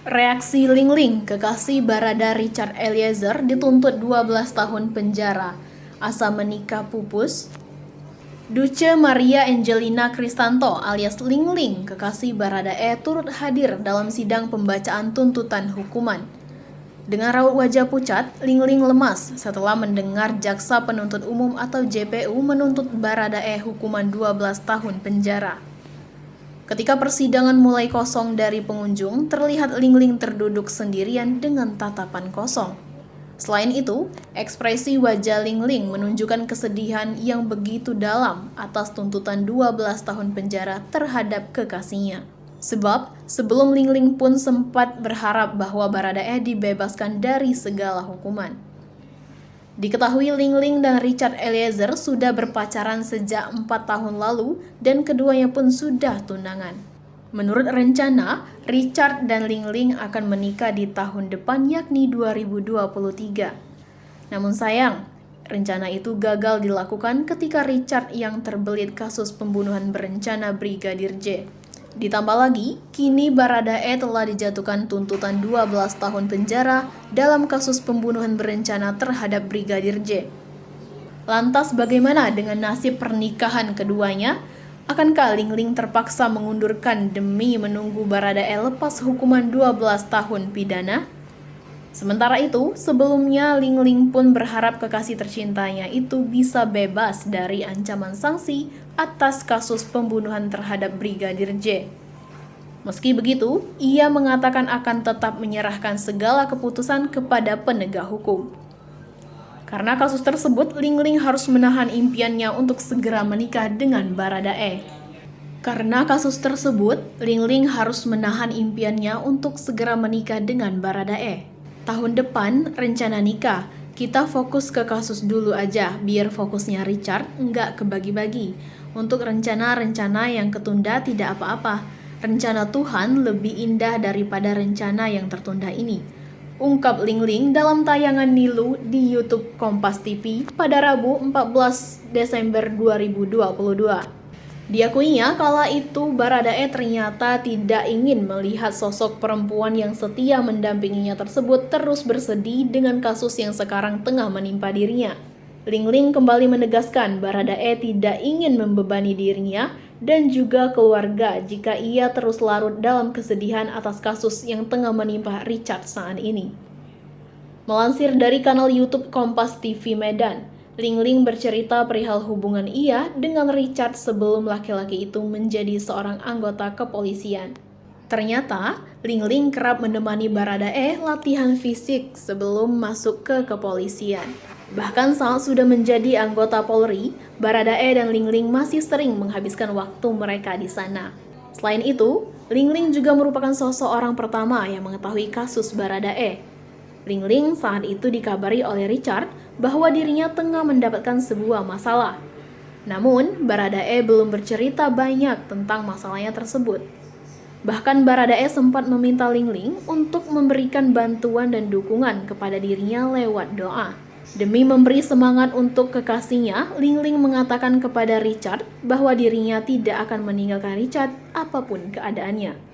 Reaksi Ling Ling, kekasih Barada Richard Eliezer, dituntut 12 tahun penjara. Asa menikah pupus. Duce Maria Angelina Kristanto alias Ling Ling, kekasih Baradae, turut hadir dalam sidang pembacaan tuntutan hukuman. Dengan raut wajah pucat, Ling Ling lemas setelah mendengar Jaksa Penuntut Umum atau JPU menuntut Baradae hukuman 12 tahun penjara. Ketika persidangan mulai kosong dari pengunjung, terlihat Ling Ling terduduk sendirian dengan tatapan kosong. Selain itu, ekspresi wajah Ling Ling menunjukkan kesedihan yang begitu dalam atas tuntutan 12 tahun penjara terhadap kekasihnya. Sebab, sebelum Ling Ling pun sempat berharap bahwa Baradae dibebaskan dari segala hukuman. Diketahui Ling Ling dan Richard Eliezer sudah berpacaran sejak 4 tahun lalu dan keduanya pun sudah tunangan. Menurut rencana, Richard dan Ling Ling akan menikah di tahun depan yakni 2023. Namun sayang, rencana itu gagal dilakukan ketika Richard yang terbelit kasus pembunuhan berencana Brigadir J. Ditambah lagi, kini Baradae telah dijatuhkan tuntutan 12 tahun penjara dalam kasus pembunuhan berencana terhadap Brigadir J. Lantas bagaimana dengan nasib pernikahan keduanya? Akankah Ling Ling terpaksa mengundurkan demi menunggu Baradae lepas hukuman 12 tahun pidana? Sementara itu, sebelumnya Ling Ling pun berharap kekasih tercintanya itu bisa bebas dari ancaman sanksi atas kasus pembunuhan terhadap Brigadir J. Meski begitu, ia mengatakan akan tetap menyerahkan segala keputusan kepada penegak hukum. Karena kasus tersebut, Ling Ling harus menahan impiannya untuk segera menikah dengan Baradae. Karena kasus tersebut, Ling Ling harus menahan impiannya untuk segera menikah dengan Baradae. Tahun depan rencana nikah, kita fokus ke kasus dulu aja biar fokusnya Richard nggak kebagi-bagi. Untuk rencana-rencana yang ketunda tidak apa-apa, rencana Tuhan lebih indah daripada rencana yang tertunda ini. Ungkap Ling Ling dalam tayangan Nilu di YouTube Kompas TV pada Rabu 14 Desember 2022. Diakuinya kala itu Baradae ternyata tidak ingin melihat sosok perempuan yang setia mendampinginya tersebut terus bersedih dengan kasus yang sekarang tengah menimpa dirinya. Ling Ling kembali menegaskan Baradae tidak ingin membebani dirinya dan juga keluarga jika ia terus larut dalam kesedihan atas kasus yang tengah menimpa Richard saat ini. Melansir dari kanal YouTube Kompas TV Medan, Ling Ling bercerita perihal hubungan ia dengan Richard sebelum laki-laki itu menjadi seorang anggota kepolisian. Ternyata, Ling Ling kerap menemani Baradae latihan fisik sebelum masuk ke kepolisian. Bahkan saat sudah menjadi anggota Polri, Baradae dan Ling Ling masih sering menghabiskan waktu mereka di sana. Selain itu, Ling Ling juga merupakan sosok orang pertama yang mengetahui kasus Baradae. Ling Ling saat itu dikabari oleh Richard bahwa dirinya tengah mendapatkan sebuah masalah. Namun, Baradae belum bercerita banyak tentang masalahnya tersebut. Bahkan Baradae sempat meminta Ling Ling untuk memberikan bantuan dan dukungan kepada dirinya lewat doa. Demi memberi semangat untuk kekasihnya, Ling Ling mengatakan kepada Richard bahwa dirinya tidak akan meninggalkan Richard apapun keadaannya.